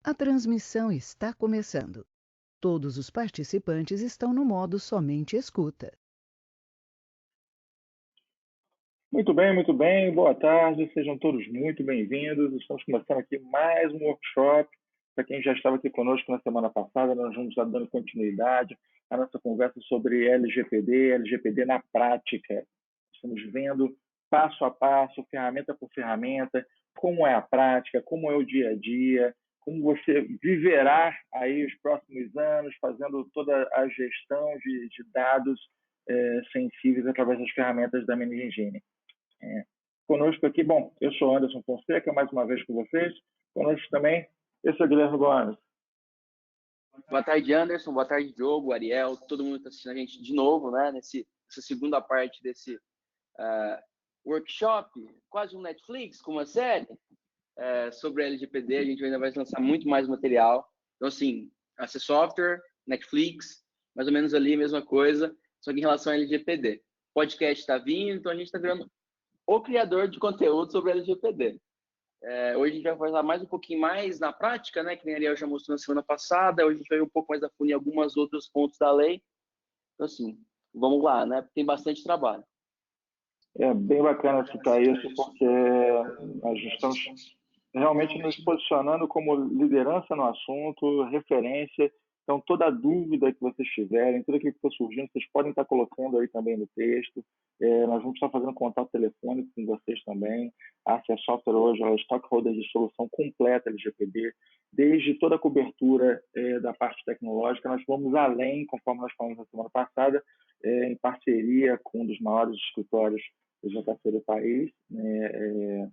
A transmissão está começando. Todos os participantes estão no modo somente escuta. Muito bem, muito bem. Boa tarde, sejam todos muito bem-vindos. Estamos começando aqui mais um workshop. Para quem já estava aqui conosco na semana passada, nós vamos estar dando continuidade à nossa conversa sobre LGPD na prática. Estamos vendo passo a passo, ferramenta por ferramenta, como é a prática, como é o dia a dia, como você viverá aí os próximos anos fazendo toda a gestão de dados sensíveis através das ferramentas da Managing Engine. Conosco aqui, bom, eu sou Anderson Fonseca, mais uma vez com vocês. Conosco também, eu sou Guilherme Gomes. Boa tarde, Anderson. Boa tarde, Diogo, Ariel, todo mundo está assistindo a gente de novo, né? Nessa segunda parte desse workshop, quase um Netflix, com uma série sobre LGPD. A gente ainda vai lançar muito mais material. Então, assim, AC Software, Netflix, mais ou menos ali a mesma coisa, só que em relação a LGPD. Podcast está vindo, então a gente está virando o criador de conteúdo sobre LGPD. Hoje a gente vai falar mais um pouquinho mais na prática, né? Que nem a Ariel já mostrou na semana passada. Hoje a gente vai ir um pouco mais a fundo em alguns outros pontos da lei. Então, assim, vamos lá, né? Tem bastante trabalho. É bem bacana citar isso, porque nós estamos realmente nos posicionando como liderança no assunto, referência. Então, toda dúvida que vocês tiverem, tudo aquilo que for surgindo, vocês podem estar colocando aí também no texto. Nós vamos estar fazendo contato telefônico com vocês também. A AC Software hoje é stockholder de solução completa LGPD, desde toda a cobertura da parte tecnológica. Nós vamos além, conforme nós falamos na semana passada, em parceria com um dos maiores escritórios de JC do país,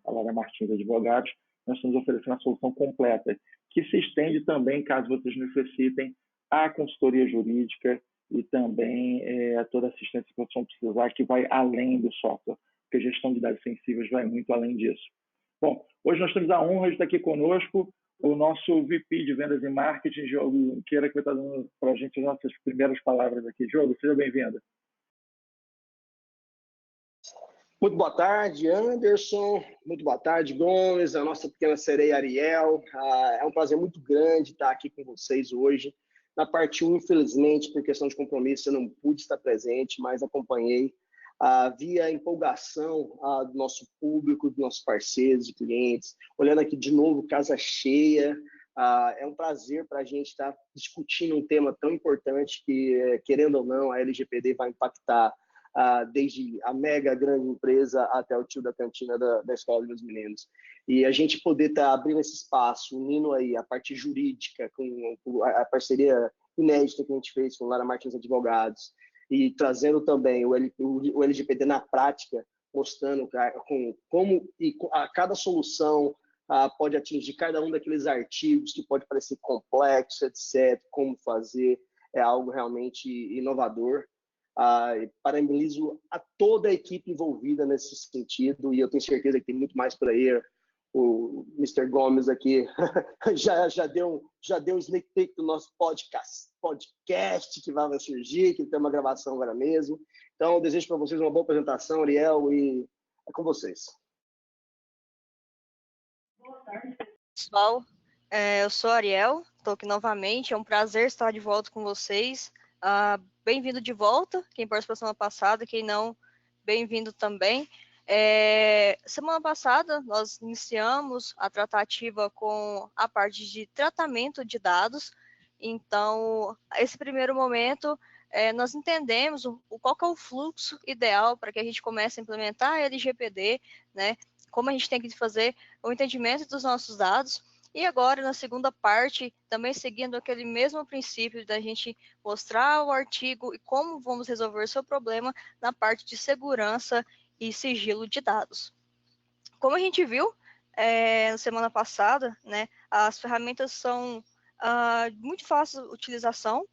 a Lara Martins Advogados. Nós estamos oferecendo a solução completa, que se estende também, caso vocês necessitem, à consultoria jurídica e também a toda a assistência que vocês vão precisar, que vai além do software, porque a gestão de dados sensíveis vai muito além disso. Bom, hoje nós temos a honra de estar aqui conosco o nosso VP de Vendas e Marketing, Diogo Queira, que vai estar dando para a gente as nossas primeiras palavras aqui. Diogo, seja bem-vindo. Muito boa tarde, Anderson. Muito boa tarde, Gomes, a nossa pequena sereia Ariel. É um prazer muito grande estar aqui com vocês hoje. Na parte 1, infelizmente, por questão de compromisso, eu não pude estar presente, mas acompanhei via empolgação do nosso público, dos nossos parceiros e clientes. Olhando aqui de novo, casa cheia. É um prazer para a gente estar discutindo um tema tão importante que, querendo ou não, a LGPD vai impactar desde a mega grande empresa até o tio da cantina da escola dos meninos. E a gente poder estar abrindo esse espaço, unindo aí a parte jurídica com a parceria inédita que a gente fez com Lara Martins Advogados e trazendo também o LGPD na prática, mostrando como cada solução pode atingir cada um daqueles artigos que pode parecer complexo, etc., como fazer, é algo realmente inovador. Parabenizo a toda a equipe envolvida nesse sentido e eu tenho certeza que tem muito mais por aí. O Mr. Gomes aqui já deu um sneak peek do nosso podcast que vai surgir, que tem uma gravação agora mesmo. Então, eu desejo para vocês uma boa apresentação, Ariel, e é com vocês. Boa tarde, pessoal. Eu sou a Ariel, estou aqui novamente. É um prazer estar de volta com vocês. Bem-vindo de volta, quem participou semana passada, quem não, bem-vindo também. Semana passada, nós iniciamos a tratativa com a parte de tratamento de dados. Então, esse primeiro momento, nós entendemos qual que é o fluxo ideal para que a gente comece a implementar a LGPD, né? Como a gente tem que fazer o entendimento dos nossos dados. E agora, na segunda parte, também seguindo aquele mesmo princípio da gente mostrar o artigo e como vamos resolver o seu problema na parte de segurança e sigilo de dados. Como a gente viu na semana passada, né, as ferramentas são muito fáceis de utilização,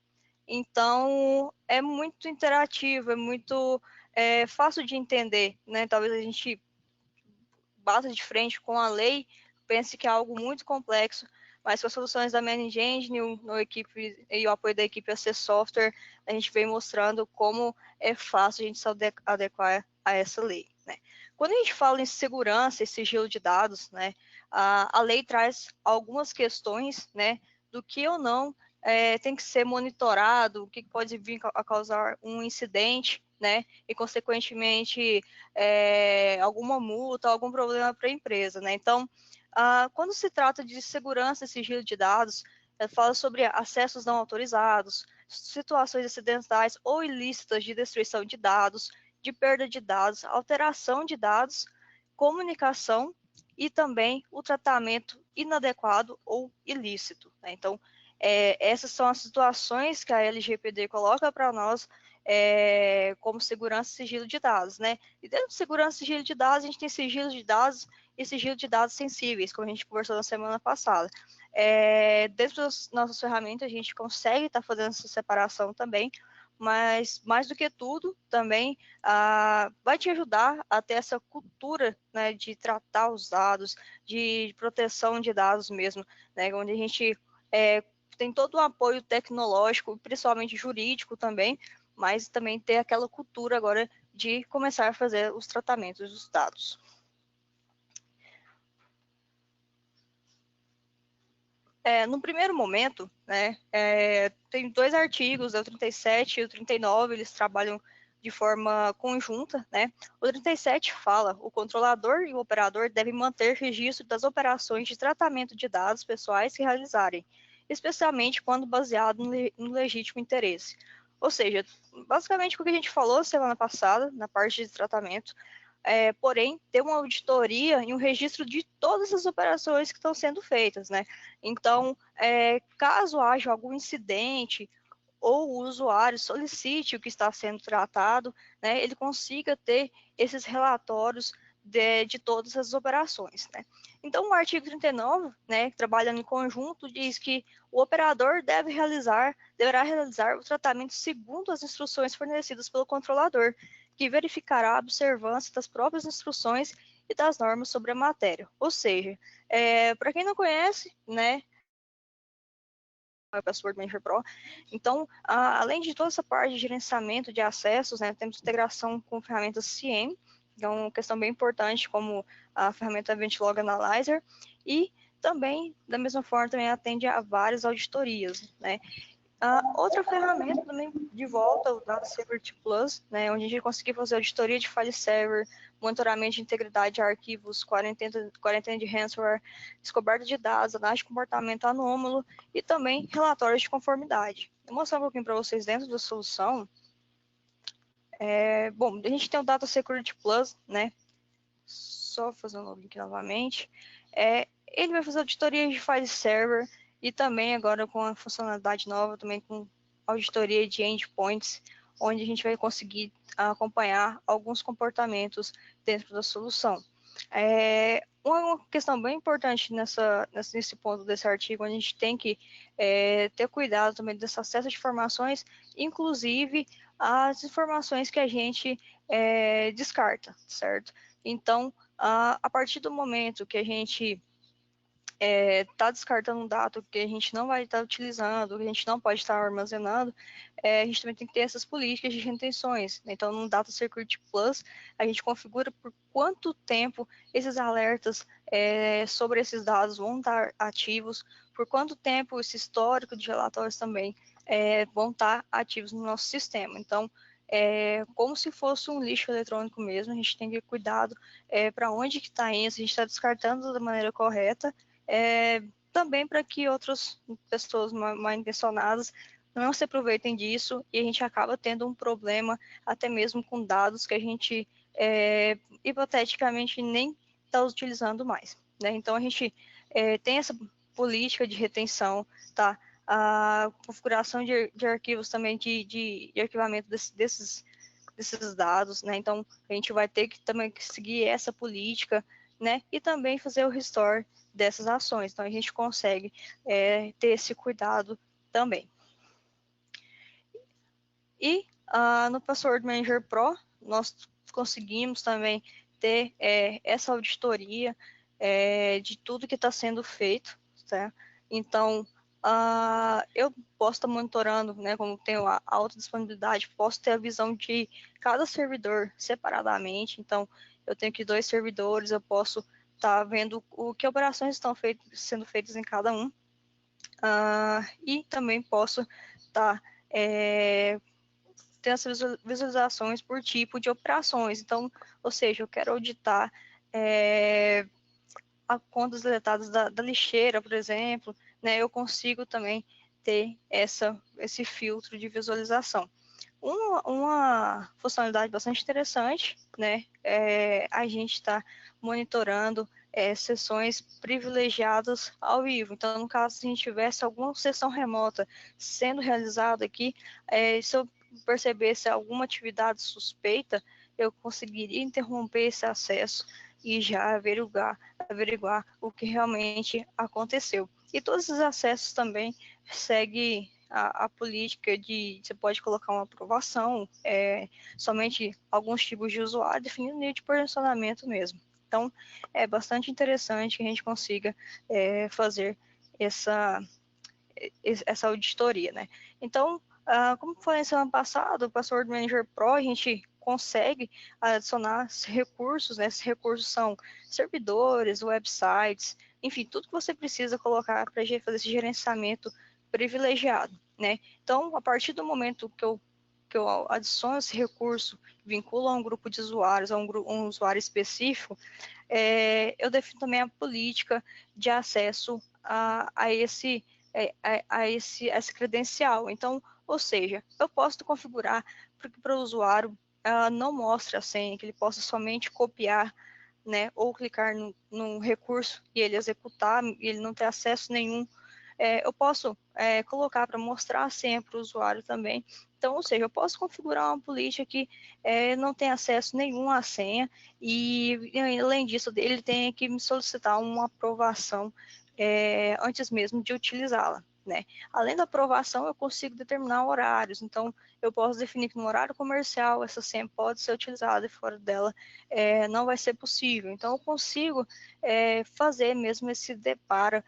então é muito interativo, é muito fácil de entender, né? Talvez a gente bata de frente com a lei, pense que é algo muito complexo, mas com as soluções da Managing Engine e o apoio da equipe AC Software, a gente vem mostrando como é fácil a gente se adequar a essa lei, né? Quando a gente fala em segurança e sigilo de dados, né, a lei traz algumas questões, né, do que ou não tem que ser monitorado, o que pode vir a causar um incidente, né, e consequentemente alguma multa, algum problema para a empresa, né. Então, quando se trata de segurança e sigilo de dados, fala sobre acessos não autorizados, situações acidentais ou ilícitas de destruição de dados, de perda de dados, alteração de dados, comunicação e também o tratamento inadequado ou ilícito, né? Então, essas são as situações que a LGPD coloca para nós como segurança e sigilo de dados, né? E dentro de segurança e sigilo de dados, a gente tem sigilo de dados e sigilo de dados sensíveis, como a gente conversou na semana passada. Dentro das nossas ferramentas, a gente consegue estar fazendo essa separação também, mas mais do que tudo, também vai te ajudar a ter essa cultura, né, de tratar os dados, de proteção de dados mesmo, né, onde a gente tem todo o apoio tecnológico, principalmente jurídico também, mas também ter aquela cultura agora de começar a fazer os tratamentos dos dados. No primeiro momento, né, tem 2 artigos, o 37 e o 39, eles trabalham de forma conjunta, né? O 37 fala: o controlador e o operador devem manter registro das operações de tratamento de dados pessoais que realizarem, especialmente quando baseado no legítimo interesse. Ou seja, basicamente o que a gente falou semana passada, na parte de tratamento, porém, ter uma auditoria e um registro de todas as operações que estão sendo feitas, né? Então, caso haja algum incidente ou o usuário solicite o que está sendo tratado, né, ele consiga ter esses relatórios de todas as operações, né? Então, o artigo 39, né, trabalhando em conjunto, diz que o operador deverá realizar o tratamento segundo as instruções fornecidas pelo controlador, que verificará a observância das próprias instruções e das normas sobre a matéria. Ou seja, para quem não conhece, né, o Password Manager Pro. Então, além de toda essa parte de gerenciamento de acessos, né, temos integração com ferramentas CIEM, que é uma questão bem importante, como a ferramenta Event Log Analyzer, e também, da mesma forma, também atende a várias auditorias, né. Outra ferramenta também de volta, o Data Security Plus, né, onde a gente conseguiu fazer auditoria de file server, monitoramento de integridade de arquivos, quarentena de ransomware, descoberta de dados, análise de comportamento anômalo e também relatórios de conformidade. Vou mostrar um pouquinho para vocês dentro da solução. Bom, a gente tem o Data Security Plus, né? Só fazer um login aqui novamente. Ele vai fazer auditoria de file server e também agora com a funcionalidade nova, também com auditoria de endpoints, onde a gente vai conseguir acompanhar alguns comportamentos dentro da solução. Uma questão bem importante nesse ponto desse artigo, a gente tem que ter cuidado também desse acesso de informações, inclusive as informações que a gente descarta, certo? Então, a partir do momento que a gente está descartando um dado que a gente não vai estar utilizando, que a gente não pode estar armazenando, a gente também tem que ter essas políticas de retenções. Então, no Data Security Plus, a gente configura por quanto tempo esses alertas sobre esses dados vão estar ativos, por quanto tempo esse histórico de relatórios também vão estar ativos no nosso sistema. Então, como se fosse um lixo eletrônico mesmo, a gente tem que ter cuidado para onde que está indo, se a gente está descartando da maneira correta, também para que outras pessoas mal intencionadas não se aproveitem disso e a gente acaba tendo um problema até mesmo com dados que a gente hipoteticamente nem está utilizando mais, né? Então a gente tem essa política de retenção, tá? A configuração de arquivos também de arquivamento desses dados, né? Então a gente vai ter que também seguir essa política, né? E também fazer o restore dessas ações. Então, a gente consegue ter esse cuidado também. E no Password Manager Pro, nós conseguimos também ter essa auditoria de tudo que está sendo feito, tá? Então, eu posso estar monitorando, né, como tenho a alta disponibilidade, posso ter a visão de cada servidor separadamente. Então, eu tenho aqui 2 servidores, eu posso tá vendo o que operações estão sendo feitas em cada um, e também posso estar ter essas visualizações por tipo de operações. Então, ou seja, eu quero auditar a contas deletadas da lixeira, por exemplo, né, eu consigo também ter esse filtro de visualização. Uma funcionalidade bastante interessante, né, a gente está monitorando sessões privilegiadas ao vivo. Então, no caso, se a gente tivesse alguma sessão remota sendo realizada aqui, se eu percebesse alguma atividade suspeita, eu conseguiria interromper esse acesso e já averiguar o que realmente aconteceu. E todos os acessos também seguem a política você pode colocar uma aprovação, somente alguns tipos de usuário, definindo o nível de posicionamento mesmo. Então, é bastante interessante que a gente consiga fazer essa auditoria, né? Então, como foi na semana passada, o Password Manager Pro, a gente consegue adicionar recursos, né? Esses recursos são servidores, websites, enfim, tudo que você precisa colocar para fazer esse gerenciamento privilegiado, né? Então, a partir do momento que eu adiciono esse recurso, vinculo a um grupo de usuários, a um usuário específico, eu defino também a política de acesso a essa credencial. Então, ou seja, eu posso configurar para o usuário não mostre a senha, que ele possa somente copiar, né, ou clicar no recurso e ele executar, e ele não ter acesso nenhum. Eu posso colocar para mostrar a senha para o usuário também. Então, ou seja, eu posso configurar uma política que não tem acesso nenhum à senha e, além disso, ele tem que me solicitar uma aprovação antes mesmo de utilizá-la, né? Além da aprovação, eu consigo determinar horários. Então, eu posso definir que no horário comercial essa senha pode ser utilizada e fora dela não vai ser possível. Então, eu consigo fazer mesmo esse deparo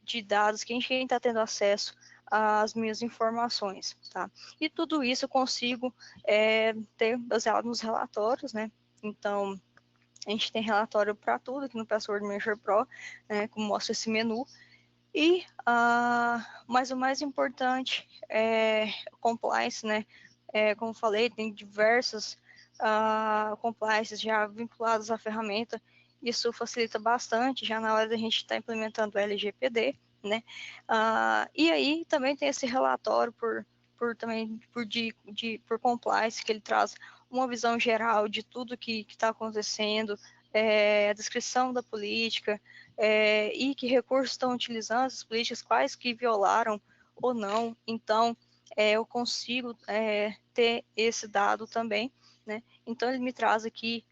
de dados, quem está tendo acesso às minhas informações, tá? E tudo isso eu consigo ter baseado nos relatórios, né? Então, a gente tem relatório para tudo aqui no Password Manager Pro, né, como mostra esse menu. E, mas o mais importante é compliance, né? Como falei, tem diversas compliances já vinculadas à ferramenta. Isso facilita bastante já na hora da gente estar implementando o LGPD, né? E aí também tem esse relatório por compliance, que ele traz uma visão geral de tudo que está acontecendo, a descrição da política, e que recursos estão utilizando essas políticas, quais que violaram ou não. Então, eu consigo ter esse dado também, né? Então, ele me traz aqui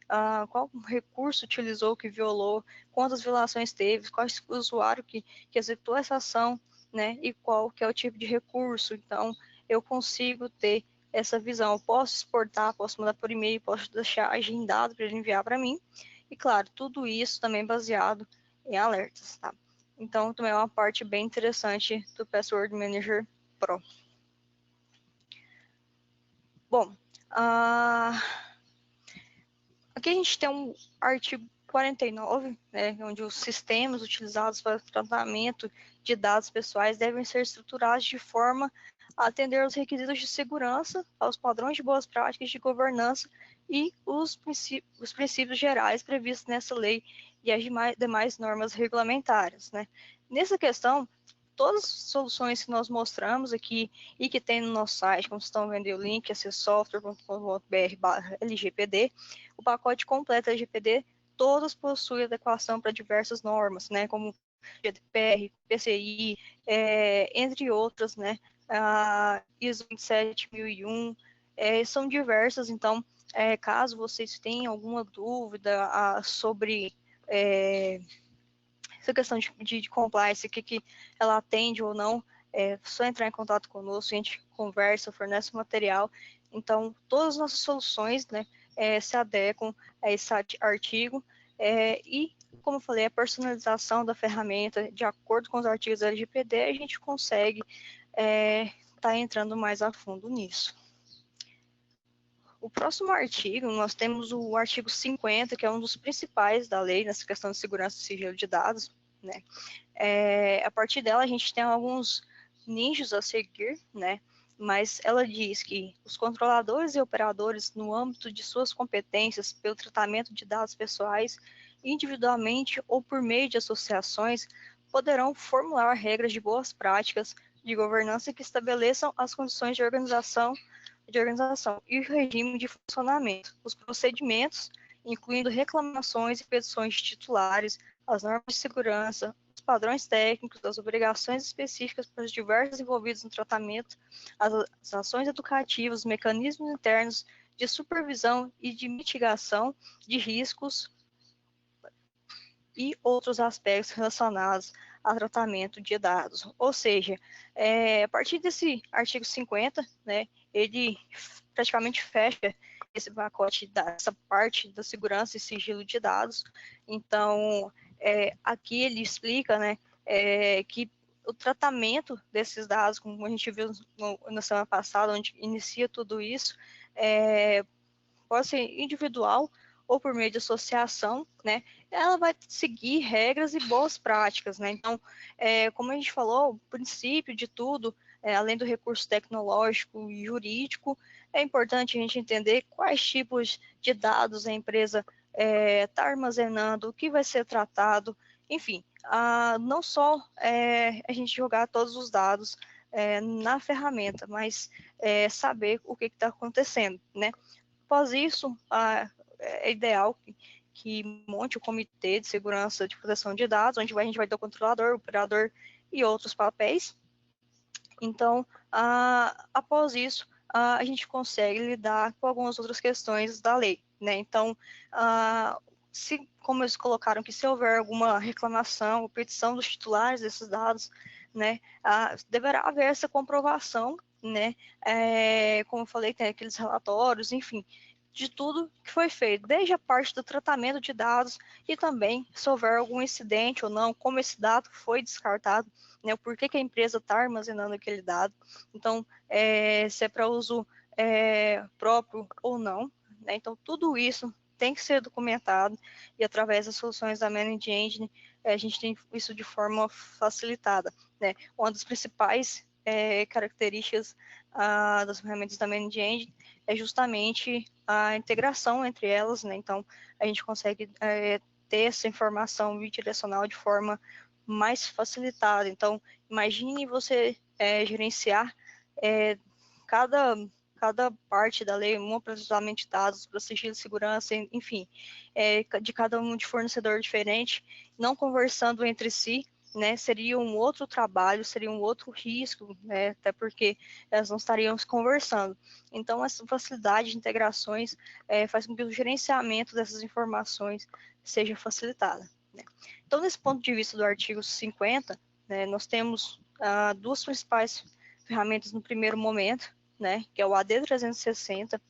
qual recurso utilizou que violou, quantas violações teve, qual o usuário que executou essa ação, né? E qual que é o tipo de recurso. Então, eu consigo ter essa visão. Eu posso exportar, posso mandar por e-mail, posso deixar agendado para ele enviar para mim. E, claro, tudo isso também baseado em alertas, tá? Então, também é uma parte bem interessante do Password Manager Pro. Bom, aqui a gente tem um artigo 49, né, onde os sistemas utilizados para o tratamento de dados pessoais devem ser estruturados de forma a atender aos requisitos de segurança, aos padrões de boas práticas de governança e os princípios gerais previstos nessa lei e as demais normas regulamentares, né? Nessa questão, todas as soluções que nós mostramos aqui e que tem no nosso site, como vocês estão vendo o link, acessoftware.com.br/LGPD, o pacote completo LGPD, todos possuem adequação para diversas normas, né, como GDPR, PCI, entre outras, né, ISO 27001, são diversas. Então, caso vocês tenham alguma dúvida sobre essa questão de compliance, o que ela atende ou não, só entrar em contato conosco, a gente conversa, fornece material. Então, todas as nossas soluções, né, se adequam a esse artigo, e, como eu falei, a personalização da ferramenta, de acordo com os artigos da LGPD, a gente consegue estar entrando mais a fundo nisso. O próximo artigo, nós temos o artigo 50, que é um dos principais da lei nessa questão de segurança e sigilo de dados, né? A partir dela, a gente tem alguns nichos a seguir, né? Mas ela diz que os controladores e operadores, no âmbito de suas competências pelo tratamento de dados pessoais, individualmente ou por meio de associações, poderão formular regras de boas práticas de governança que estabeleçam as condições de organização e o regime de funcionamento, os procedimentos, incluindo reclamações e petições de titulares, as normas de segurança, os padrões técnicos, as obrigações específicas para os diversos envolvidos no tratamento, as ações educativas, os mecanismos internos de supervisão e de mitigação de riscos e outros aspectos relacionados ao tratamento de dados. Ou seja, a partir desse artigo 50, né, ele praticamente fecha esse pacote dessa parte da segurança e sigilo de dados. Então, aqui ele explica, né, que o tratamento desses dados, como a gente viu na semana passada, onde inicia tudo isso, pode ser individual ou por meio de associação, né? Ela vai seguir regras e boas práticas, né? Então, como a gente falou, o princípio de tudo, além do recurso tecnológico e jurídico, é importante a gente entender quais tipos de dados a empresa está armazenando, o que vai ser tratado, enfim, não só a gente jogar todos os dados na ferramenta, mas saber o que está acontecendo, né? Após isso, é ideal que monte o comitê de segurança de proteção de dados, onde a gente vai ter o controlador, o operador e outros papéis. Então, após isso, a gente consegue lidar com algumas outras questões da lei, né? Então, como eles colocaram que se houver alguma reclamação ou petição dos titulares desses dados, né, deverá haver essa comprovação, né? Como eu falei, tem aqueles relatórios, enfim, de tudo que foi feito, desde a parte do tratamento de dados e também se houver algum incidente ou não, como esse dado foi descartado, né, por que a empresa está armazenando aquele dado, então, se é para uso próprio ou não, né, então tudo isso tem que ser documentado e através das soluções da Managed Engine, a gente tem isso de forma facilitada, né, uma das principais características das ferramentas da Managed Engine é justamente a integração entre elas, né? Então, a gente consegue ter essa informação bidirecional de forma mais facilitada. Então, imagine você gerenciar cada parte da lei, um processamento de dados, para sigilo de segurança, enfim, de cada um de fornecedor diferente, não conversando entre si, né, seria um outro trabalho, seria um outro risco, né, até porque elas não estariam conversando. Então, essa facilidade de integrações faz com que o gerenciamento dessas informações seja facilitado, né. Então, nesse ponto de vista do artigo 50, né, nós temos duas principais ferramentas no primeiro momento, né, que é o AD360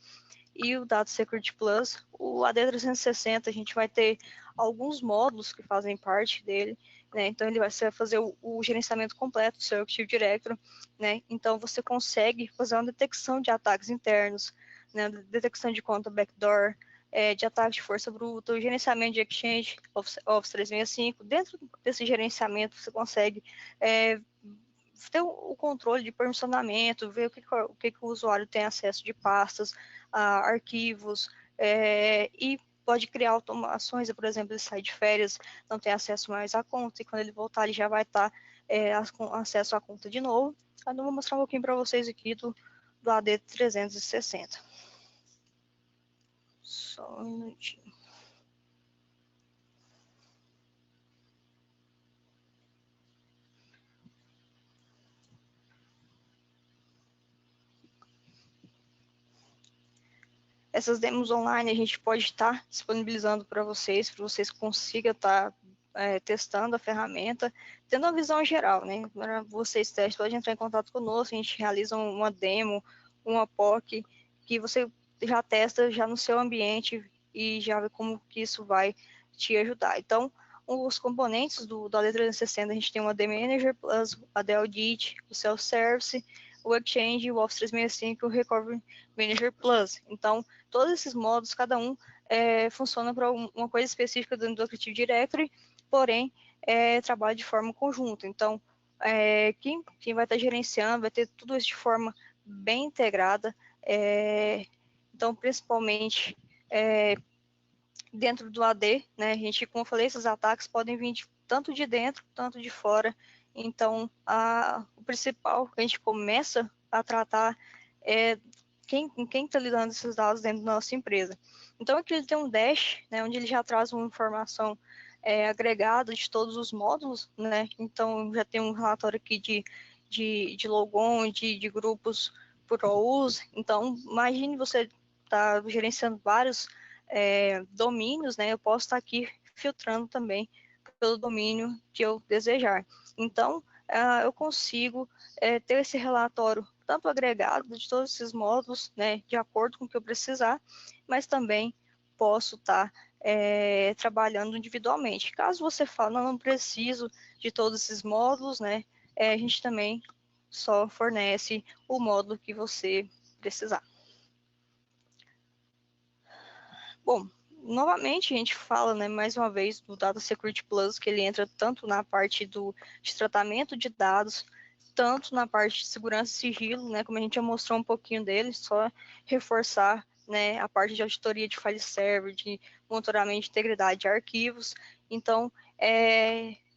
e o Data Security Plus. O AD360, a gente vai ter alguns módulos que fazem parte dele, né? Então, ele vai fazer o gerenciamento completo do seu Active Directory, né? Então, você consegue fazer uma detecção de ataques internos, né? Detecção de conta backdoor, de ataque de força bruta, o gerenciamento de Exchange, Office 365. Dentro desse gerenciamento, você consegue ter o controle de permissionamento, ver o que o usuário tem acesso de pastas, arquivos, e pode criar automações, por exemplo, ele sai de férias, não tem acesso mais à conta, e quando ele voltar, ele já vai estar com acesso à conta de novo. Então, eu vou mostrar um pouquinho para vocês aqui do AD360. Só um minutinho. Essas demos online a gente pode estar disponibilizando para vocês consigam estar testando a ferramenta, tendo uma visão geral, né? Para vocês testem, pode entrar em contato conosco, a gente realiza uma demo, uma POC, que você já testa já no seu ambiente e já vê como que isso vai te ajudar. Então, os componentes do AD360, a gente tem o AD Manager Plus, o AD Audit, o Self-Service, o Exchange, o Office 365 e o Recovery Manager Plus. Então, todos esses módulos, cada um funciona para uma coisa específica dentro do Active Directory, porém, trabalha de forma conjunta. Então, quem vai estar gerenciando vai ter tudo isso de forma bem integrada. Então, principalmente dentro do AD, né? A gente, como eu falei, esses ataques podem vir tanto de dentro, tanto de fora. Então, o principal que a gente começa a tratar é quem está lidando esses dados dentro da nossa empresa. Então, aqui ele tem um dash, né, onde ele já traz uma informação agregada de todos os módulos, né? Então, já tem um relatório aqui de logon, de grupos por uso. Então, imagine você tá gerenciando vários domínios, né? Eu posso estar aqui filtrando também pelo domínio que eu desejar. Então, eu consigo ter esse relatório tanto agregado de todos esses módulos, né, de acordo com o que eu precisar, mas também posso estar trabalhando individualmente. Caso você fale, não preciso de todos esses módulos, né, a gente também só fornece o módulo que você precisar. Bom, novamente a gente fala, né, mais uma vez do Data Security Plus, que ele entra tanto na parte de tratamento de dados, tanto na parte de segurança e sigilo, né, como a gente já mostrou um pouquinho dele, só reforçar, né, a parte de auditoria de file server, de monitoramento de integridade de arquivos. Então,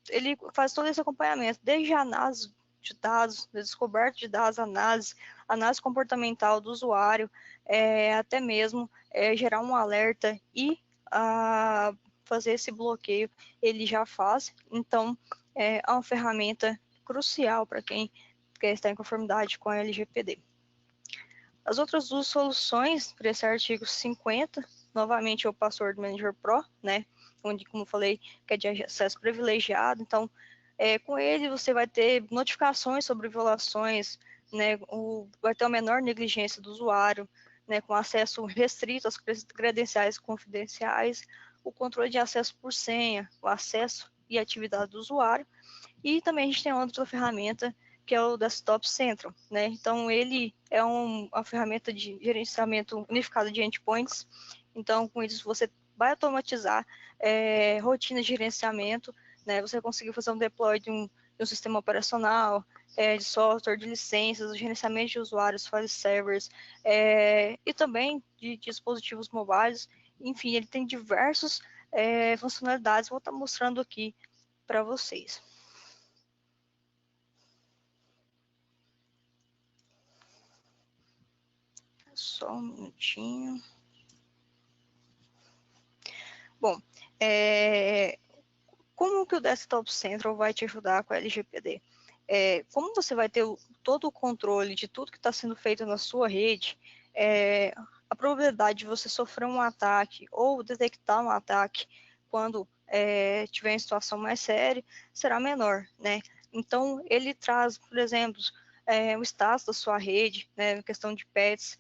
ele faz todo esse acompanhamento, desde a análise de dados, descoberta de dados, análise comportamental do usuário, até mesmo gerar um alerta e fazer esse bloqueio, ele já faz. Então, é uma ferramenta crucial para quem quer estar em conformidade com a LGPD. As outras duas soluções para esse artigo 50, novamente é o Password Manager Pro, né, onde, como eu falei, que é de acesso privilegiado. Então, com ele você vai ter notificações sobre violações, né, vai ter uma menor negligência do usuário, né, com acesso restrito às credenciais confidenciais, o controle de acesso por senha, o acesso e atividade do usuário. E também a gente tem outra ferramenta, que é o Desktop Central, né? Então, ele é uma ferramenta de gerenciamento unificado de endpoints. Então, com isso, você vai automatizar rotinas de gerenciamento, né? Você vai conseguir fazer um deploy de um sistema operacional, de software, de licenças, gerenciamento de usuários, file servers, e também de dispositivos mobiles. Enfim, ele tem diversas funcionalidades. Vou estar mostrando aqui para vocês. Só um minutinho. Bom, como que o Desktop Central vai te ajudar com a LGPD? Como você vai ter todo o controle de tudo que está sendo feito na sua rede, a probabilidade de você sofrer um ataque ou detectar um ataque quando tiver em situação mais séria será menor, né? Então, ele traz, por exemplo, o status da sua rede, né, questão de patches,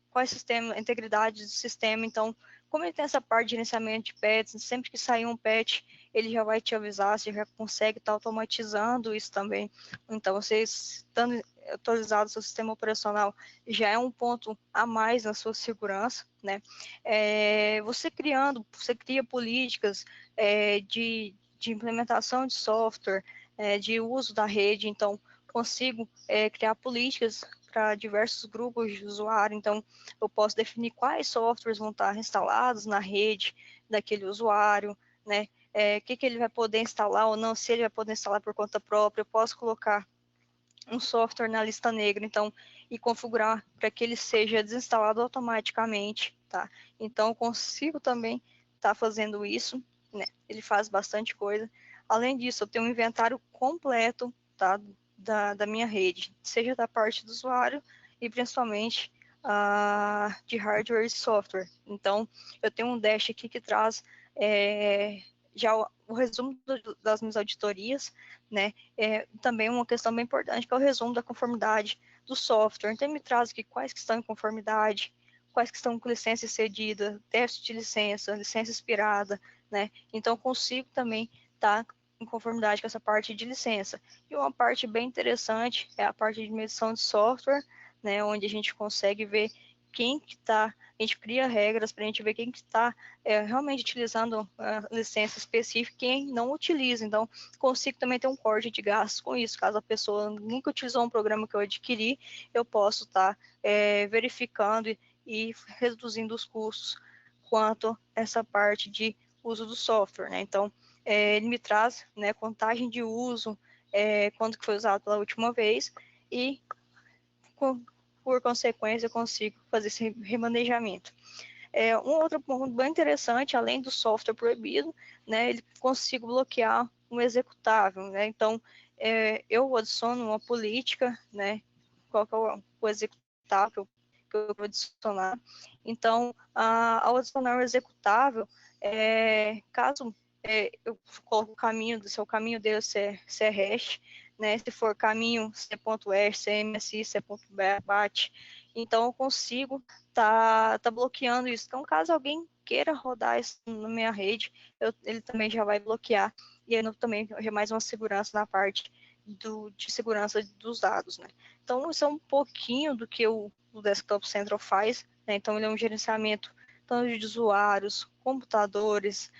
qual é o sistema, a integridade do sistema. Então, como ele tem essa parte de gerenciamento de patches, sempre que sair um patch, ele já vai te avisar, você já consegue estar automatizando isso também. Então, você estando atualizado o seu sistema operacional já é um ponto a mais na sua segurança, né? Você cria políticas de implementação de software, de uso da rede. Então, consigo criar políticas para diversos grupos de usuário. Então, eu posso definir quais softwares vão estar instalados na rede daquele usuário, né? Que ele vai poder instalar ou não, se ele vai poder instalar por conta própria. Eu posso colocar um software na lista negra, então, e configurar para que ele seja desinstalado automaticamente, tá? Então, eu consigo também estar fazendo isso, né? Ele faz bastante coisa. Além disso, eu tenho um inventário completo, tá? Da minha rede, seja da parte do usuário e principalmente de hardware e software. Então, eu tenho um dash aqui que traz já o resumo das minhas auditorias, né? Também uma questão bem importante, que é o resumo da conformidade do software. Então, me traz aqui quais que estão em conformidade, quais que estão com licença excedida, teste de licença, licença expirada, né? Então, consigo também estar em conformidade com essa parte de licença. E uma parte bem interessante é a parte de medição de software, né, onde a gente consegue ver quem que está, a gente cria regras para a gente ver quem que está realmente utilizando a licença específica e quem não utiliza. Então, consigo também ter um corte de gastos com isso. Caso a pessoa nunca utilizou um programa que eu adquiri, eu posso estar verificando e reduzindo os custos quanto essa parte de uso do software, né? Então, ele me traz, né, contagem de uso, quando que foi usado pela última vez e, por consequência, eu consigo fazer esse remanejamento. Um outro ponto bem interessante, além do software proibido, né, ele consigo bloquear um executável, né? Então, eu adiciono uma política, né? Qual que é o executável que eu vou adicionar. Então, ao adicionar o executável, caso eu coloco o caminho do seu caminho dele ser hash, né? Se for caminho c.hash, cmsi, c.bat, então eu consigo tá bloqueando isso. Então, caso alguém queira rodar isso na minha rede, ele também já vai bloquear. E aí também é mais uma segurança na parte de segurança dos dados, né? Então, isso é um pouquinho do que o Desktop Central faz, né? Então, ele é um gerenciamento tanto de usuários, computadores,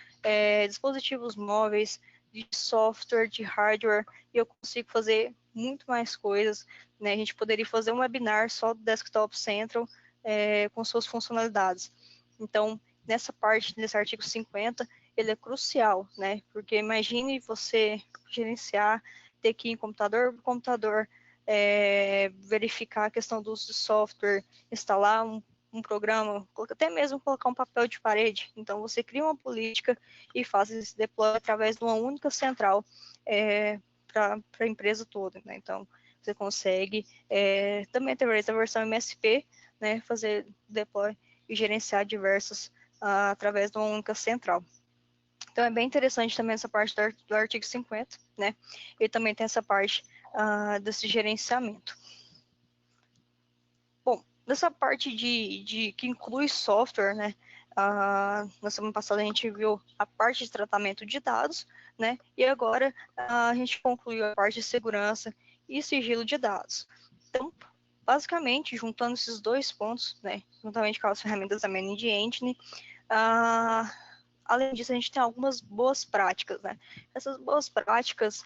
dispositivos móveis, de software, de hardware, e eu consigo fazer muito mais coisas, né? A gente poderia fazer um webinar só do Desktop Central com suas funcionalidades. Então, nessa parte, nesse artigo 50, ele é crucial, né? Porque imagine você gerenciar, ter que ir em computador por computador, verificar a questão do uso de software, instalar um programa, até mesmo colocar um papel de parede. Então, você cria uma política e faz esse deploy através de uma única central para a empresa toda, né? Então, você consegue também através da versão MSP, né, fazer deploy e gerenciar diversas através de uma única central. Então, é bem interessante também essa parte do artigo 50, né? E também tem essa parte desse gerenciamento. Bom, nessa parte que inclui software, né? Na semana passada a gente viu a parte de tratamento de dados, né? E agora a gente concluiu a parte de segurança e sigilo de dados. Então, basicamente, juntando esses dois pontos, né? Juntamente com as ferramentas da Managed Engine, além disso, a gente tem algumas boas práticas, né? Essas boas práticas,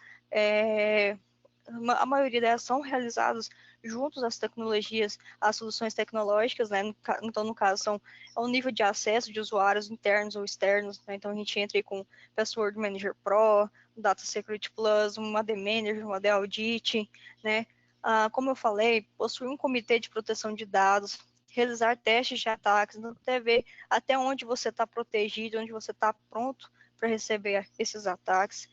a maioria delas são realizadas juntos às tecnologias, às soluções tecnológicas, né? Então, no caso, é um nível de acesso de usuários internos ou externos, né? Então, a gente entra aí com o Password Manager Pro, Data Security Plus, um AD Manager, um AD Audit, né? Como eu falei, possuir um comitê de proteção de dados, realizar testes de ataques, então, até ver até onde você está protegido, onde você está pronto para receber esses ataques.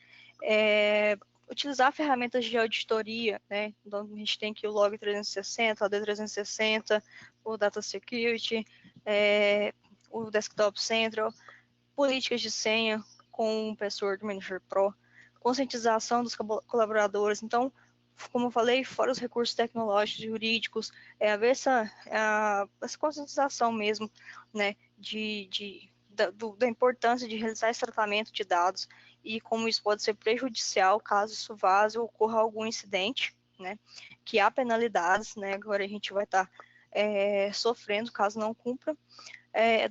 Utilizar ferramentas de auditoria, né? Então, a gente tem aqui o Log 360, o AD 360, o Data Security, o Desktop Central, políticas de senha com o Password Manager Pro, conscientização dos colaboradores. Então, como eu falei, fora os recursos tecnológicos, jurídicos, haver essa conscientização mesmo, né, da importância de realizar esse tratamento de dados e como isso pode ser prejudicial caso isso vaze ou ocorra algum incidente, né, que há penalidades, né, agora a gente vai estar sofrendo caso não cumpra.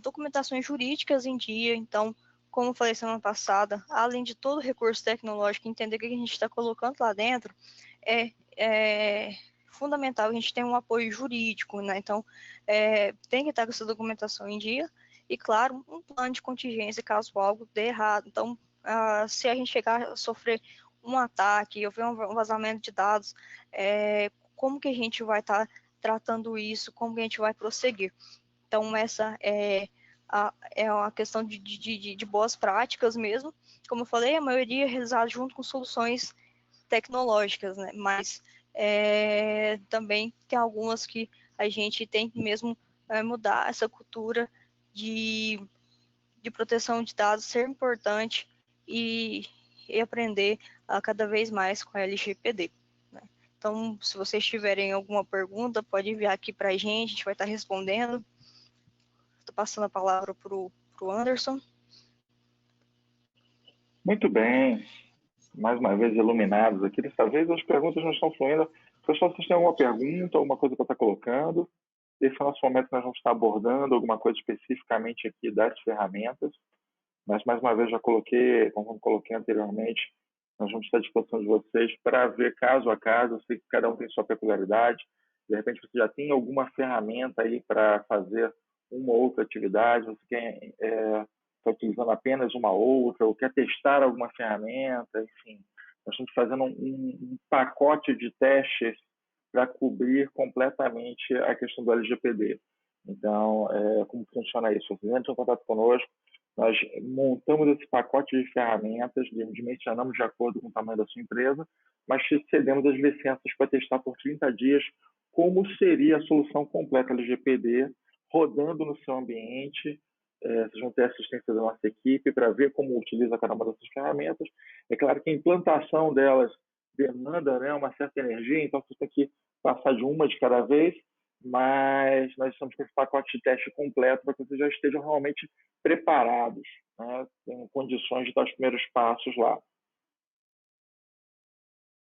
Documentações jurídicas em dia, então, como eu falei semana passada, além de todo o recurso tecnológico, entender o que a gente está colocando lá dentro, é fundamental a gente ter um apoio jurídico, né? Então, tem que estar com essa documentação em dia e, claro, um plano de contingência caso algo dê errado. Então, se a gente chegar a sofrer um ataque, houver um vazamento de dados, como que a gente vai estar tratando isso, como que a gente vai prosseguir. Então, essa é uma questão de boas práticas mesmo. Como eu falei, a maioria é realizada junto com soluções tecnológicas, né? Mas também tem algumas que a gente tem que mesmo mudar essa cultura de proteção de dados, ser importante e aprender cada vez mais com a LGPD. Né? Então, se vocês tiverem alguma pergunta, pode enviar aqui para a gente vai estar respondendo. Estou passando a palavra para o Anderson. Muito bem. mais uma vez iluminados aqui. Dessa vez as perguntas não estão fluindo. Pessoal, vocês têm alguma pergunta, alguma coisa para estar colocando? Esse é o nosso momento que nós vamos estar abordando alguma coisa especificamente aqui das ferramentas. Mas, mais uma vez, já coloquei, como coloquei anteriormente, nós vamos estar à disposição de vocês para ver caso a caso. Eu sei que cada um tem sua peculiaridade. De repente, você já tem alguma ferramenta aí para fazer uma ou outra atividade, você quer está utilizando apenas uma outra, ou quer testar alguma ferramenta, enfim. Nós estamos fazendo um pacote de testes para cobrir completamente a questão do LGPD. Então, como funciona isso? Vocês entram em contato conosco, nós montamos esse pacote de ferramentas, dimensionamos de acordo com o tamanho da sua empresa, mas te cedemos as licenças para testar por 30 dias como seria a solução completa LGPD rodando no seu ambiente. Vocês vão ter assistência da nossa equipe para ver como utiliza cada uma dessas ferramentas. É claro que a implantação delas demanda, né, uma certa energia, então você tem que passar de uma de cada vez, mas nós estamos com esse pacote de teste completo para que vocês já estejam realmente preparados, né, em condições de dar os primeiros passos lá.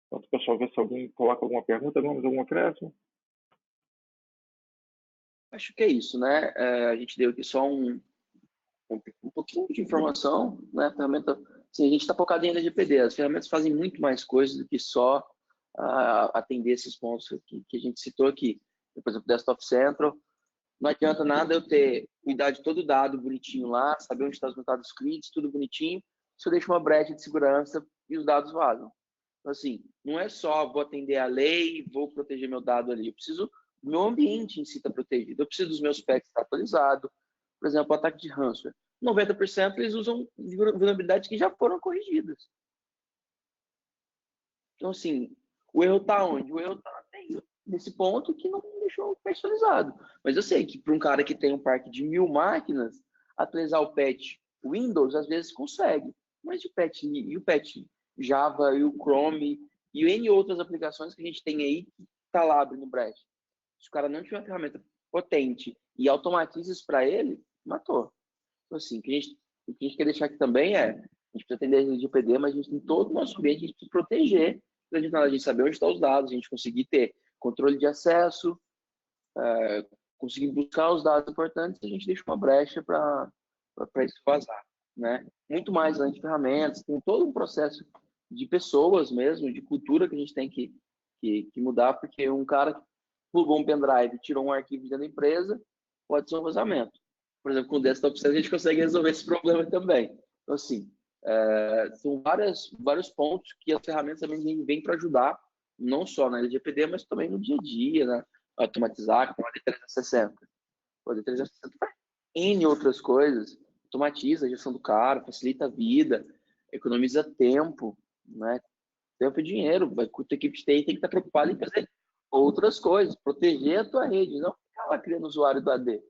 Então, o pessoal vê se alguém coloca alguma pergunta, algum acréscimo. Acho que é isso, né? A gente deu aqui só um pouquinho de informação, né? A ferramenta, assim, a gente está focado em LGPD. As ferramentas fazem muito mais coisas do que só atender esses pontos que a gente citou aqui. Por exemplo, Desktop Central. Não adianta nada eu cuidar de todo o dado bonitinho lá, saber onde estão os meus dados escritos, tudo bonitinho, se eu deixo uma brecha de segurança e os dados vazam. Então, assim, não é só vou atender a lei, vou proteger meu dado ali. Eu preciso do meu ambiente em si estar protegido. Eu preciso dos meus packs estar atualizados. Por exemplo, o ataque de ransomware. 90% eles usam vulnerabilidades que já foram corrigidas. Então, assim, o erro está onde? O erro está nesse ponto que não deixou personalizado. Mas eu sei que para um cara que tem um parque de 1000 máquinas, atualizar o patch Windows, às vezes consegue. Mas o patch Java e o Chrome e N outras aplicações que a gente tem aí que está lá abrindo brecha. Se o cara não tiver uma ferramenta potente e automatiza isso para ele, matou. Então, assim, o que a gente quer deixar aqui também a gente precisa atender a LGPD, mas a gente tem todo o nosso ambiente, a gente precisa proteger, a gente saber onde estão os dados, a gente conseguir ter controle de acesso, conseguir buscar os dados importantes, a gente deixa uma brecha para isso vazar, né? Muito mais além de ferramentas, tem todo um processo de pessoas mesmo, de cultura que a gente tem que mudar, porque um cara que plugou um pendrive, tirou um arquivo dentro da empresa, pode ser um vazamento. Por exemplo, com o Desktop Central a gente consegue resolver esse problema também. Então, assim, são vários pontos que as ferramentas também vêm para ajudar, não só na LGPD, mas também no dia a dia, né? Automatizar, com a AD360. O AD360 faz N outras coisas, automatiza a gestão do cara, facilita a vida, economiza tempo, né? Tempo e dinheiro. A tua equipe de TI tem que estar preocupada em fazer outras coisas, proteger a tua rede, não ficar lá criando usuário do AD,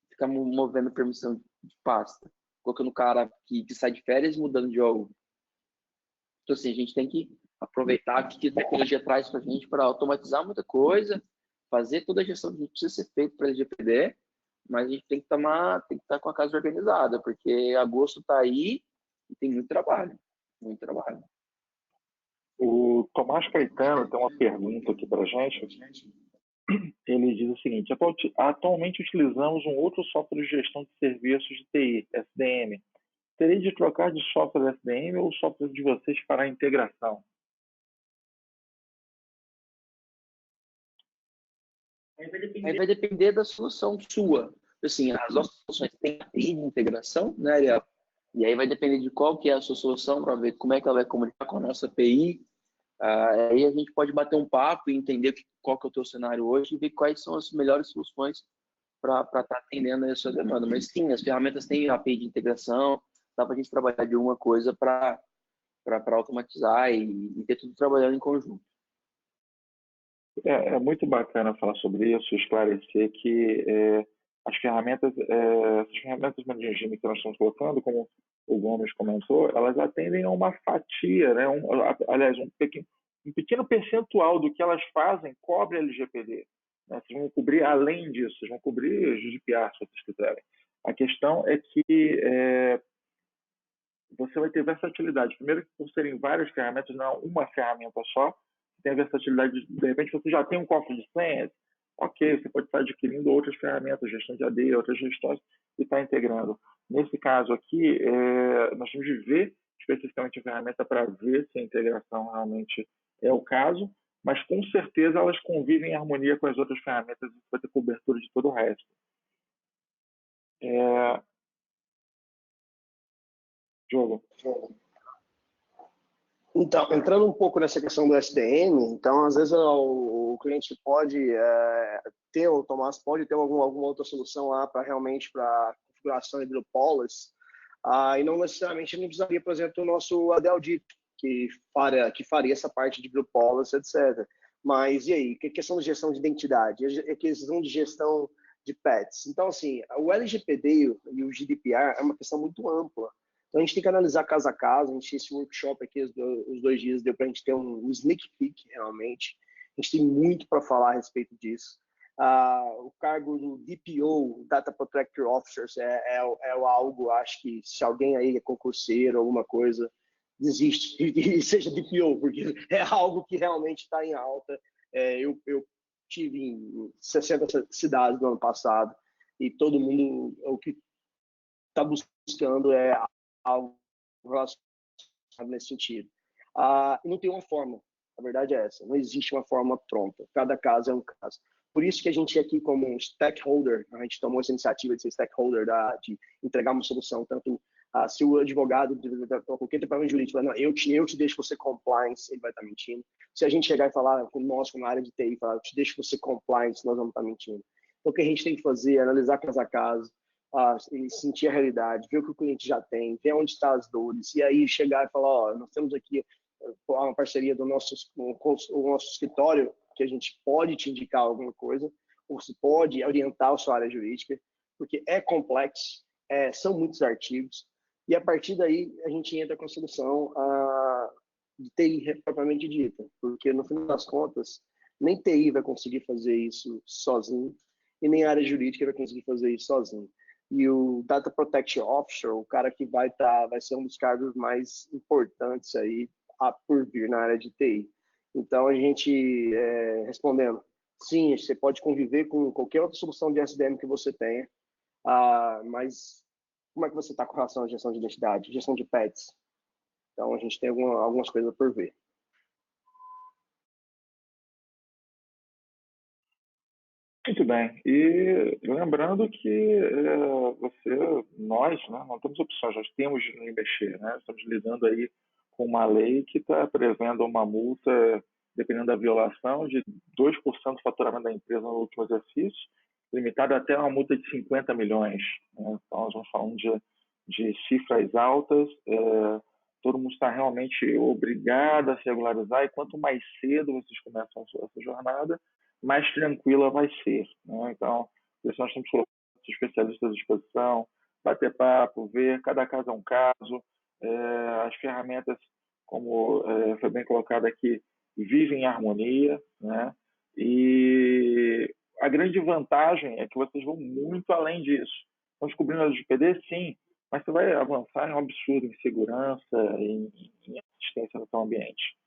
ficar movendo permissão de pasta, colocando o cara que sai de férias e mudando de jogo. Então, assim, a gente tem que aproveitar o que a tecnologia traz para a gente para automatizar muita coisa, fazer toda a gestão que precisa ser feita para a LGPD, mas a gente tem que estar com a casa organizada, porque agosto está aí e tem muito trabalho, muito trabalho. O Tomás Caetano tem uma pergunta aqui para a gente. Ele diz o seguinte: atualmente utilizamos um outro software de gestão de serviços de TI, SDM. Terei de trocar de software SDM ou o software de vocês para a integração? Aí vai depender da solução sua. Assim, as nossas soluções têm API de integração, né, Ariel? E aí vai depender de qual que é a sua solução para ver como é que ela vai comunicar com a nossa API. Aí a gente pode bater um papo e entender qual que é o teu cenário hoje e ver quais são as melhores soluções para estar atendendo a sua demanda. Mas sim, as ferramentas têm API de integração, dá para a gente trabalhar de uma coisa para automatizar e ter tudo trabalhando em conjunto. É muito bacana falar sobre isso, esclarecer que as ferramentas, essas ferramentas de regime que nós estamos colocando, como o Gomes comentou, elas atendem a uma fatia, né? Aliás, um pequeno percentual do que elas fazem cobre a LGPD. Né? Vocês vão cobrir além disso, vocês vão cobrir GDPR, se vocês quiserem. A questão é que você vai ter versatilidade. Primeiro, por serem várias ferramentas, não uma ferramenta só, tem a versatilidade, de repente você já tem um cofre de senhas, ok, você pode estar adquirindo outras ferramentas, gestão de AD, outras gestões, e estar integrando. Nesse caso aqui, nós temos de ver especificamente a ferramenta para ver se a integração realmente é o caso, mas com certeza elas convivem em harmonia com as outras ferramentas e vai ter cobertura de todo o resto. Diogo. Então, entrando um pouco nessa questão do SDM, então, às vezes o cliente pode ter, ou Tomás pode ter alguma outra solução lá para realmente para configuração de Group Policy, e não necessariamente não precisaria, por exemplo, do nosso AD Audit, que faria essa parte de Group Policy, etc. Mas, e aí, que questão de gestão de identidade, a questão de gestão de pets. Então, assim, o LGPD e o GDPR é uma questão muito ampla. Então, a gente tem que analisar caso a caso. A gente tinha esse workshop aqui, os 2 dias, deu para a gente ter um sneak peek, realmente. A gente tem muito para falar a respeito disso. O cargo do DPO, Data Protector Officers, é algo, acho que se alguém aí é concurseiro, alguma coisa, desiste e seja DPO, porque é algo que realmente está em alta. Eu tive em 60 cidades no ano passado e todo mundo, o que está buscando é algo relacionado nesse sentido. Não tem uma forma, a verdade é essa, não existe uma forma pronta, cada caso é um caso. Por isso que a gente aqui como um stakeholder, a gente tomou essa iniciativa de ser stakeholder, de entregar uma solução, tanto se o advogado, qualquer departamento jurídico falar, não, eu te deixo você compliance, ele vai estar mentindo. Se a gente chegar e falar com nós, como na área de TI, falar, eu te deixo você compliance, nós vamos estar mentindo. Então, o que a gente tem que fazer é analisar caso a caso, e sentir a realidade, ver o que o cliente já tem, ver onde estão as dores, e aí chegar e falar, nós temos aqui uma parceria do nosso escritório, que a gente pode te indicar alguma coisa, ou se pode orientar a sua área jurídica, porque é complexo, são muitos artigos, e a partir daí a gente entra com a solução de TI propriamente dita, porque no final das contas, nem TI vai conseguir fazer isso sozinho, e nem a área jurídica vai conseguir fazer isso sozinho. E o Data Protection Officer, o cara que vai ser um dos cargos mais importantes aí por vir na área de TI. Então, a gente, respondendo, sim, você pode conviver com qualquer outra solução de SDM que você tenha, mas como é que você está com relação à gestão de identidade, gestão de pets? Então, a gente tem algumas coisas por ver. Muito bem. E lembrando que nós, né, não temos opções, nós temos de nos mexer, né? Estamos lidando aí com uma lei que está prevendo uma multa, dependendo da violação, de 2% do faturamento da empresa no último exercício, limitada até uma multa de 50 milhões. Né? Então, nós vamos falando de cifras altas, todo mundo está realmente obrigado a se regularizar, e quanto mais cedo vocês começam essa jornada, mais tranquila vai ser. Né? Então, por isso nós temos que colocar os especialistas à disposição, bater papo, ver, cada caso é um caso. As ferramentas, como foi bem colocado aqui, vivem em harmonia, né? E a grande vantagem é que vocês vão muito além disso. Estão descobrindo a LGPD, sim, mas você vai avançar em um absurdo em segurança, em assistência no seu ambiente.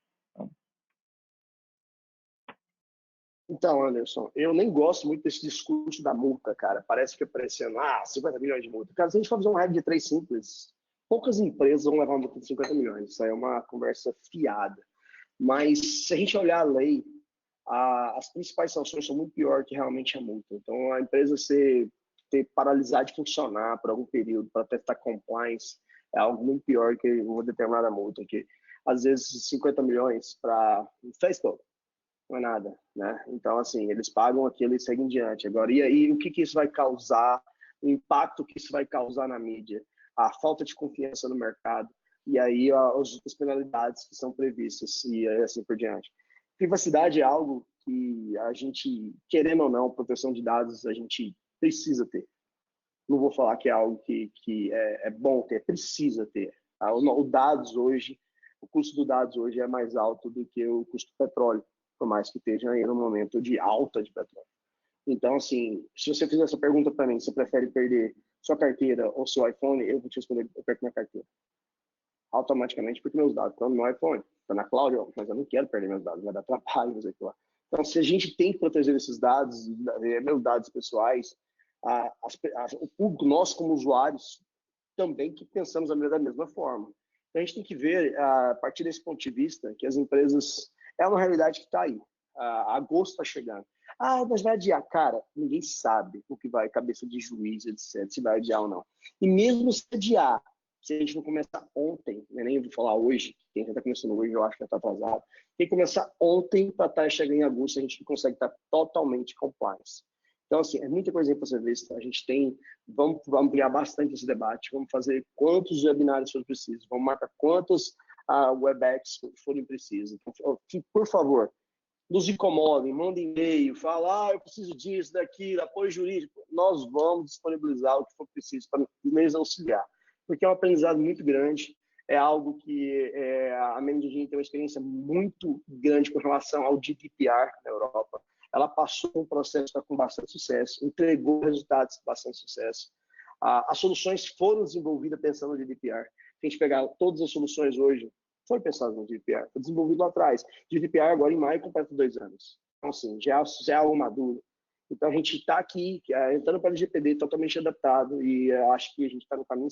Então, Anderson, eu nem gosto muito desse discurso da multa, cara. Parece que é parecendo, 50 milhões de multa. Cara, se a gente for fazer um regra de 3 simples, poucas empresas vão levar uma multa de 50 milhões. Isso aí é uma conversa fiada. Mas, se a gente olhar a lei, as principais sanções são muito piores que realmente a multa. Então, a empresa ter paralisar de funcionar por algum período para testar compliance é algo muito pior que uma determinada multa. Que, às vezes, 50 milhões para Facebook não é nada, né? Então, assim, eles pagam aquilo e seguem diante. Agora, e aí, o que isso vai causar? O impacto que isso vai causar na mídia? A falta de confiança no mercado. E aí, as penalidades que são previstas e assim por diante. Privacidade é algo que a gente, querendo ou não, proteção de dados, a gente precisa ter. Não vou falar que é algo que é bom ter, precisa ter. O dados hoje, o custo dos dados hoje é mais alto do que o custo do petróleo, por mais que esteja aí no momento de alta de petróleo. Então, assim, se você fizer essa pergunta para mim, você prefere perder sua carteira ou seu iPhone, eu vou te responder, eu perco minha carteira. automaticamente, porque meus dados estão no meu iPhone, estão na cloud, mas eu não quero perder meus dados, vai dar trabalho fazer aquilo lá. Então, se a gente tem que proteger esses dados, meus dados pessoais, o público, nós como usuários, também que pensamos da mesma forma. Então, a gente tem que ver, a partir desse ponto de vista, que as empresas... É uma realidade que está aí. Agosto está chegando. Mas vai adiar. Cara, ninguém sabe o que vai, cabeça de juiz, etc., se vai adiar ou não. E mesmo se adiar, se a gente não começar ontem, nem vou falar hoje, quem já está começando hoje, eu acho que já está atrasado, tem que começar ontem para estar chegando em agosto, a gente consegue estar totalmente compliance. Então, assim, é muita coisa aí para você ver. A gente tem, vamos ampliar bastante esse debate, vamos fazer quantos webinários forem precisos, vamos marcar quantos WebEx forem precisos. Então, por favor, nos incomodem, mandem e-mail, fala, eu preciso disso, daquilo, apoio jurídico. Nós vamos disponibilizar o que for preciso para nos auxiliar, porque é um aprendizado muito grande, é algo que a Mendigine tem uma experiência muito grande com relação ao GDPR na Europa. Ela passou um processo com bastante sucesso, entregou resultados com bastante sucesso. As soluções foram desenvolvidas pensando no GDPR. Se a gente pegar todas as soluções hoje, foi pensado no GDPR, foi desenvolvido lá atrás. GDPR agora em maio completa 2 anos. Então, assim, já é algo maduro. Então, a gente está aqui, entrando para o LGPD totalmente adaptado, e acho que a gente está no caminho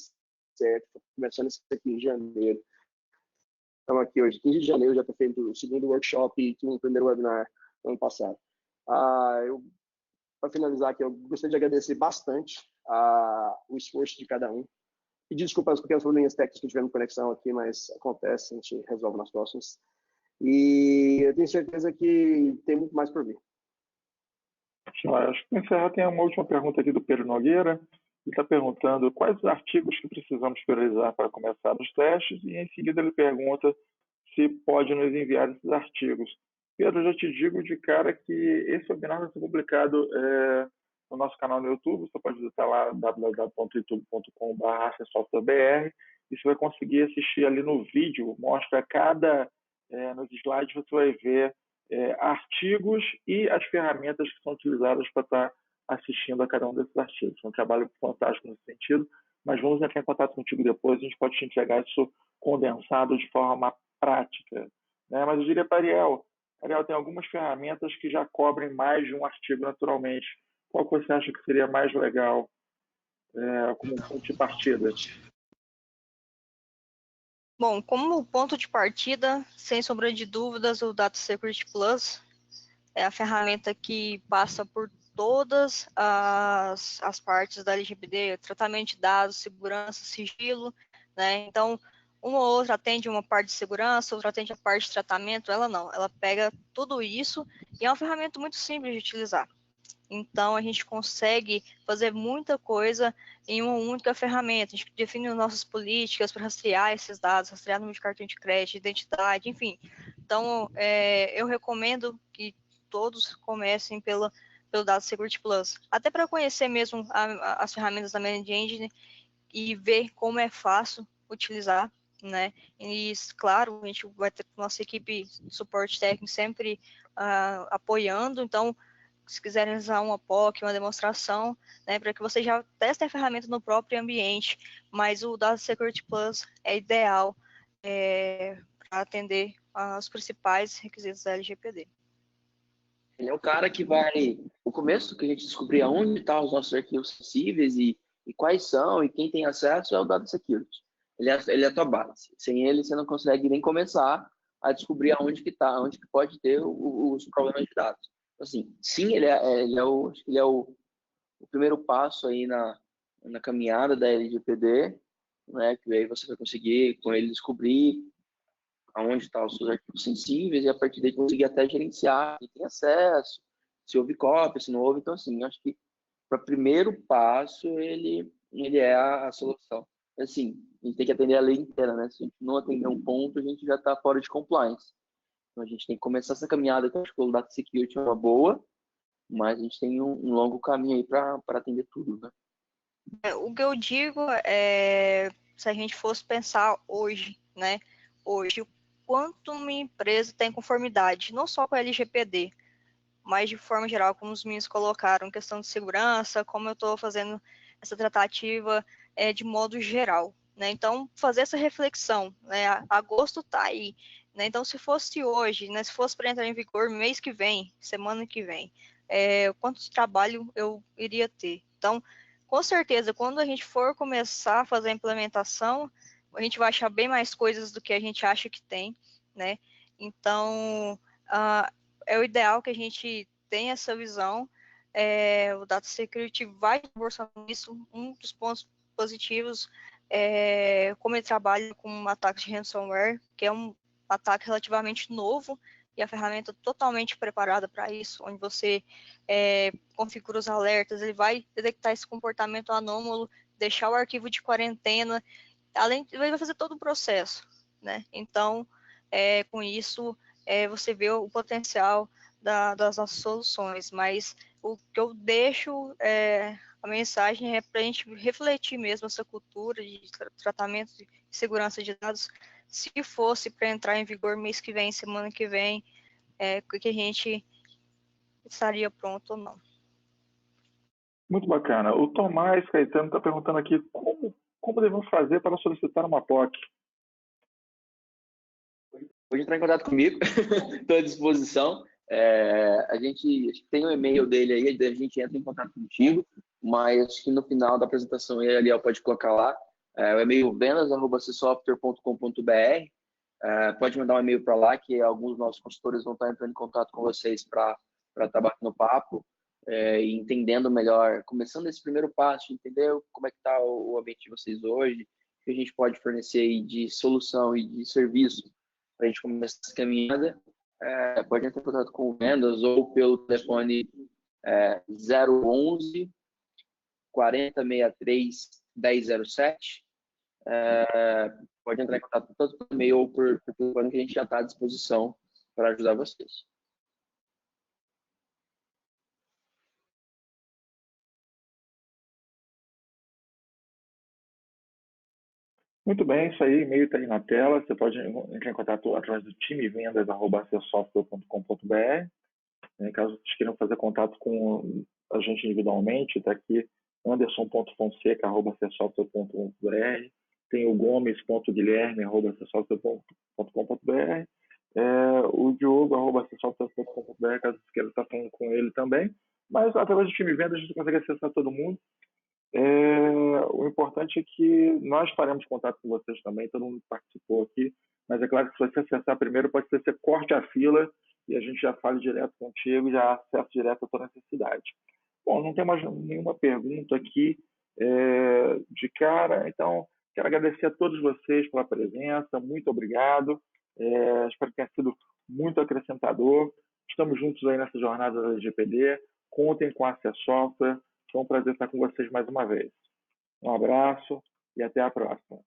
certo, começando isso aqui em janeiro. Estamos aqui hoje, 15 de janeiro, já estou feito o segundo workshop e o primeiro webinar no ano passado. Para finalizar aqui, eu gostaria de agradecer bastante o esforço de cada um. Pedir desculpas as pequenas probleminhas técnicas que tivemos conexão aqui, mas acontece, a gente resolve nas próximas. E eu tenho certeza que tem muito mais por vir. Acho que para encerrar, tem uma última pergunta aqui do Pedro Nogueira. Ele está perguntando quais os artigos que precisamos priorizar para começar os testes, e em seguida ele pergunta se pode nos enviar esses artigos. Pedro, eu já te digo de cara que esse webinar vai ser publicado no nosso canal no YouTube. Você pode visitar lá www.youtube.com/softwarebr, e você vai conseguir assistir ali no vídeo, mostra nos slides você vai ver artigos e as ferramentas que são utilizadas para estar assistindo a cada um desses artigos. É um trabalho fantástico nesse sentido, mas vamos entrar em contato contigo depois, a gente pode te entregar isso condensado de forma prática, né? Mas eu diria para Ariel, tem algumas ferramentas que já cobrem mais de um artigo naturalmente. Qual que você acha que seria mais legal como ponto de partida? Bom, como ponto de partida, sem sombra de dúvidas, o Data Security Plus é a ferramenta que passa por todas as partes da LGPD, tratamento de dados, segurança, sigilo, né? Então, uma ou outra atende uma parte de segurança, outra atende a parte de tratamento, ela não. Ela pega tudo isso e é uma ferramenta muito simples de utilizar. Então, a gente consegue fazer muita coisa em uma única ferramenta. A gente define nossas políticas para rastrear esses dados, rastrear número de cartão de crédito, identidade, enfim. Então, eu recomendo que todos comecem pelo Data Security Plus, até para conhecer mesmo as ferramentas da Managed Engine e ver como é fácil utilizar, né? E, claro, a gente vai ter nossa equipe de suporte técnico sempre apoiando, então, se quiserem usar uma POC, uma demonstração, né, para que você já teste a ferramenta no próprio ambiente, mas o Data Security Plus é ideal para atender aos principais requisitos da LGPD. Ele é o cara que vai, o começo que a gente descobrir aonde estão os nossos arquivos sensíveis e quais são e quem tem acesso é o Data Security. Ele é a tua base. Sem ele, você não consegue nem começar a descobrir aonde que está, onde que pode ter os problemas de dados. Assim, sim, ele é o primeiro passo aí na caminhada da LGPD, né? Que aí você vai conseguir com ele descobrir aonde estão os seus arquivos sensíveis e a partir daí conseguir até gerenciar quem tem acesso, se houve cópia, se não houve. Então, assim, acho que para o primeiro passo ele é a solução. Assim, a gente tem que atender a lei inteira, né? Se a gente não atender um ponto, a gente já está fora de compliance. Então, a gente tem que começar essa caminhada, que eu acho que o Data Security é uma boa, mas a gente tem um longo caminho aí para atender tudo, né? O que eu digo se a gente fosse pensar hoje, né? Hoje, o quanto uma empresa tem conformidade, não só com a LGPD, mas de forma geral, como os meninos colocaram, questão de segurança, como eu estou fazendo essa tratativa de modo geral, né? Então, fazer essa reflexão, né? Agosto está aí, né? Então, se fosse hoje, né? Se fosse para entrar em vigor mês que vem, semana que vem, quanto de trabalho eu iria ter? Então, com certeza, quando a gente for começar a fazer a implementação, a gente vai achar bem mais coisas do que a gente acha que tem, né? Então, é o ideal que a gente tenha essa visão. O Data Security vai reforçar isso. Um dos pontos positivos é como ele trabalha com ataques de ransomware, que é um ataque relativamente novo, e a ferramenta totalmente preparada para isso, onde você configura os alertas, ele vai detectar esse comportamento anômalo, deixar o arquivo de quarentena, além, ele vai fazer todo o processo, né? Então, com isso, você vê o potencial das nossas soluções, mas o que eu deixo, a mensagem é para a gente refletir mesmo essa cultura de tratamento de segurança de dados, se fosse para entrar em vigor mês que vem, semana que vem, que a gente estaria pronto ou não. Muito bacana. O Tomás Caetano está perguntando aqui como devemos fazer para solicitar uma POC. Pode entrar em contato comigo, estou à disposição. A gente tem um e-mail dele aí, a gente entra em contato contigo, mas acho que no final da apresentação ele, Ariel, pode colocar lá. O e-mail vendas@csoftware.com.br. Pode mandar um e-mail para lá, que alguns dos nossos consultores vão estar entrando em contato com vocês para estar batendo papo e entendendo melhor, começando esse primeiro passo, entender como é que está o ambiente de vocês hoje, o que a gente pode fornecer aí de solução e de serviço para a gente começar essa caminhada. Pode entrar em contato com vendas ou pelo telefone 011 4063 1007. Pode entrar em contato tanto por e-mail ou por telefone, que a gente já está à disposição para ajudar vocês. Muito bem, isso aí, e-mail está aí na tela. Você pode entrar em contato através do time vendas@csoftware.com.br. Caso vocês queiram fazer contato com a gente individualmente, está aqui anderson.fonseca@csoftware.com.br, tem o gomes.guilherme@csoftware.com.br, o diogo@csoftware.com.br, caso vocês queiram estar falando com ele também. Mas através do time vendas a gente consegue acessar todo mundo. O importante é que nós faremos contato com vocês também, todo mundo participou aqui, mas é claro que se você acessar primeiro, pode ser que você corte a fila e a gente já fale direto contigo e já acesse direto a tua necessidade. Bom, não tem mais nenhuma pergunta aqui de cara, então quero agradecer a todos vocês pela presença, muito obrigado, espero que tenha sido muito acrescentador. Estamos juntos aí nessa jornada da LGPD, contem com a Access Software. Foi um prazer estar com vocês mais uma vez. Um abraço e até a próxima.